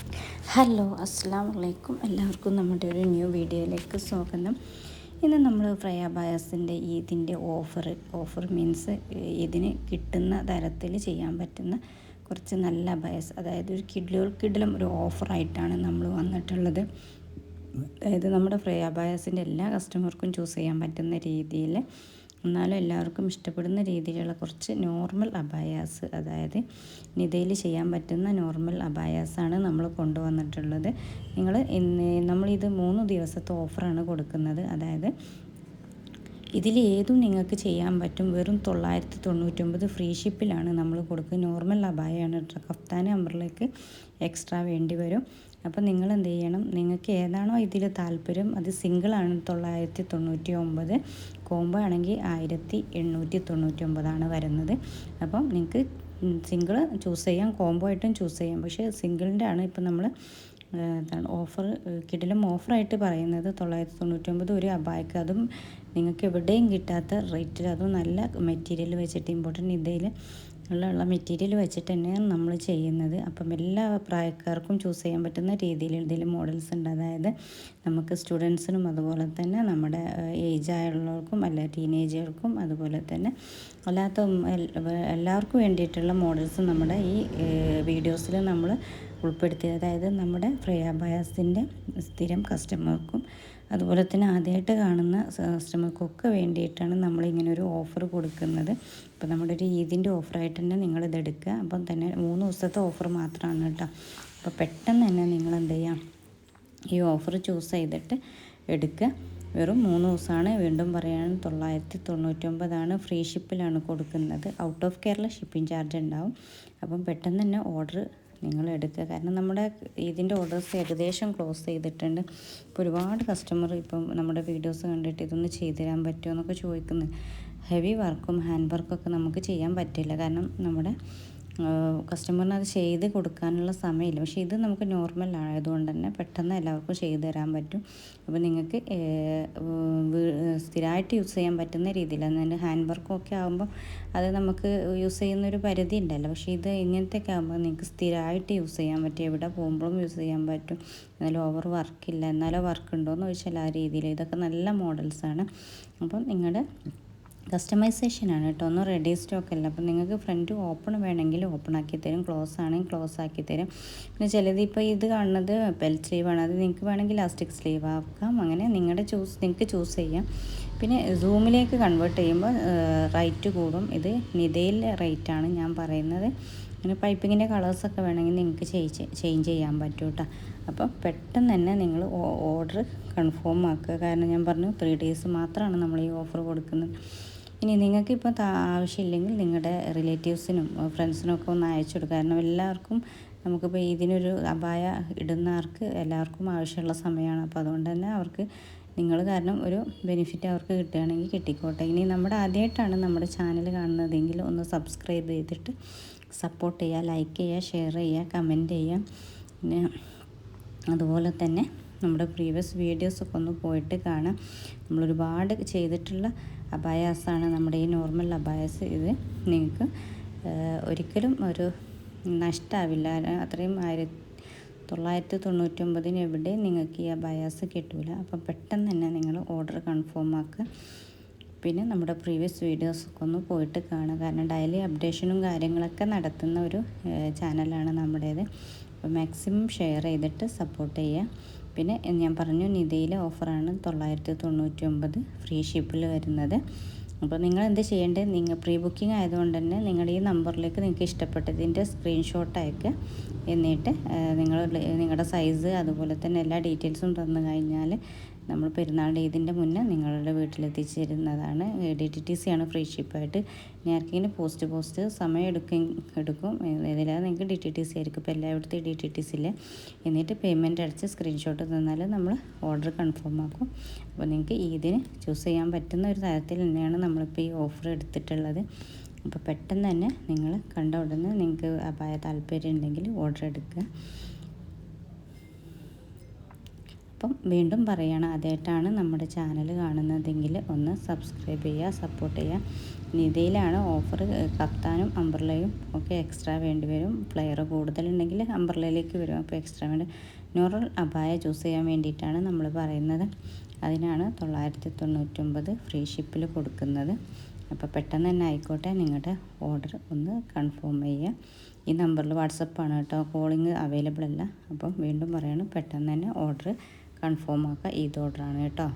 Hello അസ്സലാമു അലൈക്കും. എല്ലാവർക്കും നമ്മുടെ ഒരു ന്യൂ വീഡിയോയിലേക്ക് സ്വാഗതം. ഇന്ന് നമ്മൾ ഫ്രയ ബയാസിൻ്റെ ഇതിൻ്റെ ഓഫർ മീൻസ് ഇതിന് കിട്ടുന്ന തരത്തിൽ ചെയ്യാൻ പറ്റുന്ന കുറച്ച് നല്ല ബയസ്, അതായത് ഒരു കിഡിലും ഒരു ഓഫറായിട്ടാണ് നമ്മൾ വന്നിട്ടുള്ളത്. അതായത് നമ്മുടെ ഫ്രയ ബയാസിൻ്റെ എല്ലാ കസ്റ്റമർക്കും ചൂസ് ചെയ്യാൻ പറ്റുന്ന രീതിയിൽ, എന്നാലും എല്ലാവർക്കും ഇഷ്ടപ്പെടുന്ന രീതിയിലുള്ള കുറച്ച് നോർമൽ അബായാസ്, അതായത് നിതയിൽ ചെയ്യാൻ പറ്റുന്ന നോർമൽ അബായാസാണ് നമ്മൾ കൊണ്ടുവന്നിട്ടുള്ളത്. നമ്മളിത് 3 ദിവസത്തെ ഓഫറാണ് കൊടുക്കുന്നത്. അതായത് ഇതിൽ ഏതും നിങ്ങൾക്ക് ചെയ്യാൻ പറ്റും. വെറും 999 ഫ്രീ ഷിപ്പിലാണ് നമ്മൾ കൊടുക്കുക. നോർമൽ അബായാണ് കേട്ടോ. കഫ്താൻ അമ്പറിലേക്ക് എക്സ്ട്രാ വേണ്ടി വരും. അപ്പോൾ നിങ്ങൾ എന്ത് ചെയ്യണം, നിങ്ങൾക്ക് ഏതാണോ ഇതിൽ താല്പര്യം, അത് സിംഗിളാണ് 999, കോംബോ ആണെങ്കിൽ 1899 വരുന്നത്. അപ്പം നിങ്ങൾക്ക് സിംഗിൾ ചൂസ് ചെയ്യാം, കോംബോ ആയിട്ടും ചൂസ് ചെയ്യാം. പക്ഷേ സിംഗിളിൻ്റെ ആണ് ഇപ്പം നമ്മൾ ഓഫർ കിടിലം ഓഫറായിട്ട് പറയുന്നത്. 999 ഒരു അബായക്ക്, അതും നിങ്ങൾക്ക് എവിടെയും കിട്ടാത്ത റേറ്റിൽ, അതും നല്ല മെറ്റീരിയൽ വെച്ചിട്ട്, ഇമ്പോർട്ടൻ്റ് ഇതിൽ ഉള്ള മെറ്റീരിയൽ വെച്ചിട്ട് തന്നെയാണ് നമ്മൾ ചെയ്യുന്നത്. അപ്പം എല്ലാ പ്രായക്കാർക്കും ചൂസ് ചെയ്യാൻ പറ്റുന്ന രീതിയിൽ ഇതിൽ മോഡൽസ് ഉണ്ട്. അതായത് നമുക്ക് സ്റ്റുഡൻസിനും അതുപോലെ തന്നെ നമ്മുടെ ഏജ് ആയുള്ളവർക്കും അല്ല ടീനേജർക്കും അതുപോലെ തന്നെ അല്ലാത്ത എല്ലാവർക്കും വേണ്ടിയിട്ടുള്ള മോഡൽസ് നമ്മുടെ ഈ വീഡിയോസിൽ നമ്മൾ ഉൾപ്പെടുത്തി. അതായത് നമ്മുടെ ഫ്രയ ബയാസിൻ്റെ സ്ഥിരം കസ്റ്റമർക്കും അതുപോലെ തന്നെ ആദ്യമായിട്ട് കാണുന്ന കസ്റ്റമർക്കൊക്കെ വേണ്ടിയിട്ടാണ് നമ്മളിങ്ങനെ ഒരു ഓഫർ കൊടുക്കുന്നത്. അപ്പോൾ നമ്മുടെ ഒരു ഈദിൻ്റെ ഓഫറായിട്ട് തന്നെ നിങ്ങളിതെടുക്കുക. അപ്പം തന്നെ 3 ദിവസത്തെ ഓഫർ മാത്രമാണ് കേട്ടോ. അപ്പോൾ പെട്ടെന്ന് തന്നെ നിങ്ങൾ എന്ത് ചെയ്യുക, ഈ ഓഫർ ചൂസ് ചെയ്തിട്ട് എടുക്കുക. വെറും 3 ദിവസമാണ്. വീണ്ടും പറയുകയാണ്, 999 ഫ്രീ ഷിപ്പിലാണ് കൊടുക്കുന്നത്. Out of Kerala shipping charge ഉണ്ടാവും. അപ്പം പെട്ടെന്ന് തന്നെ ഓർഡർ നിങ്ങൾ എടുക്കുക. കാരണം നമ്മുടെ ഇതിൻ്റെ ഓർഡേഴ്സ് ഏകദേശം ക്ലോസ് ചെയ്തിട്ടുണ്ട്. ഇപ്പോൾ ഒരുപാട് കസ്റ്റമർ ഇപ്പം നമ്മുടെ വീഡിയോസ് കണ്ടിട്ട് ഇതൊന്ന് ചെയ്തു തരാൻ പറ്റുമോ എന്നൊക്കെ ചോദിക്കുന്നത്. ഹെവി വർക്കും ഹാൻഡ് വർക്കൊക്കെ നമുക്ക് ചെയ്യാൻ പറ്റില്ല, കാരണം നമ്മുടെ കസ്റ്റമറിന് അത് ചെയ്ത് കൊടുക്കാനുള്ള സമയമില്ല. പക്ഷേ ഇത് നമുക്ക് നോർമൽ ആയതുകൊണ്ട് തന്നെ പെട്ടെന്ന് എല്ലാവർക്കും ചെയ്തു തരാൻ പറ്റും. അപ്പോൾ നിങ്ങൾക്ക് സ്ഥിരമായിട്ട് യൂസ് ചെയ്യാൻ പറ്റുന്ന രീതിയിൽ, അതിൻ്റെ ഹാൻഡ് വർക്കൊക്കെ ആകുമ്പോൾ അത് നമുക്ക് യൂസ് ചെയ്യുന്നൊരു പരിധി ഉണ്ടല്ലോ. പക്ഷേ ഇത് ഇങ്ങനത്തെയൊക്കെ ആകുമ്പോൾ നിങ്ങൾക്ക് സ്ഥിരമായിട്ട് യൂസ് ചെയ്യാൻ പറ്റും, എവിടെ പോകുമ്പോഴും യൂസ് ചെയ്യാൻ പറ്റും. എന്നാലും ഓവർ വർക്കില്ല, എന്നാലോ വർക്ക് ഉണ്ടോ എന്ന് ചോദിച്ചാൽ ആ രീതിയിൽ. ഇതൊക്കെ നല്ല മോഡൽസാണ്. അപ്പം നിങ്ങളുടെ കസ്റ്റമൈസേഷനാണ് കേട്ടോ, ഒന്നും റെഡി സ്റ്റോക്ക് അല്ല. അപ്പം നിങ്ങൾക്ക് ഫ്രണ്ട് ഓപ്പൺ വേണമെങ്കിൽ ഓപ്പൺ ആക്കി തരും, ക്ലോസ് ആണെങ്കിൽ ക്ലോസ് ആക്കി തരും. പിന്നെ ചിലത് ഇപ്പോൾ ഇത് കാണുന്നത് ബെൽറ്റ് സ്ലീവാണ്, അത് നിങ്ങൾക്ക് വേണമെങ്കിൽ ഇലാസ്റ്റിക് സ്ലീവ് ആക്കാം. അങ്ങനെ നിങ്ങൾക്ക് ചൂസ് ചെയ്യാം. പിന്നെ സൂമിലേക്ക് കൺവേർട്ട് ചെയ്യുമ്പോൾ റേറ്റ് കൂടും. ഇത് നിതയിലെ റേറ്റാണ് ഞാൻ പറയുന്നത്. പിന്നെ പൈപ്പിങ്ങിൻ്റെ കളേഴ്സൊക്കെ വേണമെങ്കിൽ നിങ്ങൾക്ക് ചേഞ്ച് ചെയ്യാൻ പറ്റും കേട്ടോ. അപ്പോൾ പെട്ടെന്ന് തന്നെ നിങ്ങൾ ഓർഡർ കൺഫേം ആക്കുക. കാരണം ഞാൻ പറഞ്ഞു 3 days മാത്രമാണ് നമ്മൾ ഈ ഓഫർ കൊടുക്കുന്നത്. ഇനി നിങ്ങൾക്കിപ്പോൾ ആവശ്യമില്ലെങ്കിൽ നിങ്ങളുടെ റിലേറ്റീവ്സിനും ഫ്രണ്ട്സിനും ഒക്കെ ഒന്ന് അയച്ചു കൊടുക്കുക. കാരണം എല്ലാവർക്കും നമുക്കിപ്പോൾ ഇതിനൊരു അബായ ഇടുന്നവർക്ക് എല്ലാവർക്കും ആവശ്യമുള്ള സമയമാണ്. അപ്പോൾ അതുകൊണ്ട് തന്നെ അവർക്ക് നിങ്ങൾ കാരണം ഒരു ബെനിഫിറ്റ് അവർക്ക് കിട്ടുകയാണെങ്കിൽ കിട്ടിക്കോട്ടെ. ഇനി നമ്മുടെ ആദ്യമായിട്ടാണ് നമ്മുടെ ചാനൽ കാണുന്നതെങ്കിൽ ഒന്ന് സബ്സ്ക്രൈബ് ചെയ്തിട്ട് സപ്പോർട്ട് ചെയ്യുക, ലൈക്ക് ചെയ്യുക, ഷെയർ ചെയ്യുക, കമൻറ്റ് ചെയ്യുക. പിന്നെ അതുപോലെ തന്നെ നമ്മുടെ പ്രീവിയസ് വീഡിയോസൊക്കെ ഒന്ന് പോയിട്ട് കാണാം. നമ്മളൊരുപാട് ചെയ്തിട്ടുള്ള അബായാസാണ് നമ്മുടെ ഈ നോർമൽ അബായാസ്. ഇത് നിങ്ങൾക്ക് ഒരിക്കലും ഒരു നഷ്ടമാവില്ല. അത്രയും 999 എവിടെയും നിങ്ങൾക്ക് ഈ അബായാസ് കിട്ടില്ല. അപ്പം പെട്ടെന്ന് തന്നെ നിങ്ങൾ ഓർഡർ കൺഫേം ആക്കുക. പിന്നെ നമ്മുടെ പ്രീവിയസ് വീഡിയോസൊക്കെ ഒന്ന് പോയിട്ട് കാണുക. കാരണം ഡെയിലി അപ്ഡേഷനും കാര്യങ്ങളൊക്കെ നടത്തുന്ന ഒരു ചാനലാണ് നമ്മുടേത്. അപ്പോൾ മാക്സിമം ഷെയർ ചെയ്തിട്ട് സപ്പോർട്ട് ചെയ്യുക. പിന്നെ ഞാൻ പറഞ്ഞു, നിതയിലെ ഓഫറാണ് 999 ഫ്രീ ഷിപ്പിൽ വരുന്നത്. അപ്പോൾ നിങ്ങൾ എന്ത് ചെയ്യേണ്ടത്, നിങ്ങൾ പ്രീ ബുക്കിംഗ് ആയതുകൊണ്ട് തന്നെ നിങ്ങളുടെ ഈ നമ്പറിലേക്ക് നിങ്ങൾക്ക് ഇഷ്ടപ്പെട്ടതിൻ്റെ സ്ക്രീൻഷോട്ട് അയക്കുക. എന്നിട്ട് നിങ്ങളുടെ സൈസ് അതുപോലെ തന്നെ എല്ലാ ഡീറ്റെയിൽസും തന്നു കഴിഞ്ഞാൽ നമ്മൾ പെരുന്നാളിൻ്റെ ഇതിൻ്റെ മുന്നേ നിങ്ങളുടെ വീട്ടിലെത്തിച്ച് തരുന്നതാണ്. DTTC ആണ് ഫ്രീ ഷിപ്പായിട്ട്. ഇനി ആർക്കെങ്കിലും പോസ്റ്റ് സമയം എടുക്കും. ഇതിലാണ് നിങ്ങൾക്ക് DTTC ആയിരിക്കും. ഇപ്പോൾ എല്ലായിടത്തും DTTC ഇല്ലേ. എന്നിട്ട് പേയ്മെൻറ്റ് അടിച്ച് സ്ക്രീൻഷോട്ട് തന്നാൽ നമ്മൾ ഓർഡർ കൺഫേം ആക്കും. അപ്പോൾ നിങ്ങൾക്ക് ഇതിന് ചൂസ് ചെയ്യാൻ പറ്റുന്ന ഒരു തരത്തിൽ തന്നെയാണ് നമ്മളിപ്പോൾ ഈ ഓഫർ എടുത്തിട്ടുള്ളത്. അപ്പോൾ പെട്ടെന്ന് തന്നെ നിങ്ങൾ കണ്ട ഉടനെ നിങ്ങൾക്ക് അപായ താല്പര്യം ഉണ്ടെങ്കിൽ ഓർഡർ എടുക്കുക. അപ്പം വീണ്ടും പറയുകയാണ്, ആദ്യമായിട്ടാണ് നമ്മുടെ ചാനൽ കാണുന്നതെങ്കിൽ ഒന്ന് സബ്സ്ക്രൈബ് ചെയ്യുക, സപ്പോർട്ട് ചെയ്യുക. നിതയിലാണ് ഓഫർ. കഫ്താനും അംബ്രലയും ഒക്കെ എക്സ്ട്രാ വേണ്ടി വരും. ഫ്ലെയർ കൂടുതലുണ്ടെങ്കിൽ അംബ്രലയിലേക്ക് വരും. അപ്പോൾ എക്സ്ട്രാ വേണ്ടി നോർമൽ അബായ ചൂസ് ചെയ്യാൻ വേണ്ടിയിട്ടാണ് നമ്മൾ പറയുന്നത്. അതിനാണ് 999 ഫ്രീ ഷിപ്പിൽ കൊടുക്കുന്നത്. അപ്പോൾ പെട്ടെന്ന് തന്നെ ആയിക്കോട്ടെ, നിങ്ങളുടെ ഓർഡർ ഒന്ന് കൺഫേം ചെയ്യുക. ഈ നമ്പറിൽ വാട്സപ്പാണ് കേട്ടോ, കോളിങ് അവൈലബിൾ അല്ല. അപ്പം വീണ്ടും പറയണം, പെട്ടെന്ന് തന്നെ ഓർഡർ കൺഫേം ആക്കുക. ഇത് ഓർഡറാണ് കേട്ടോ.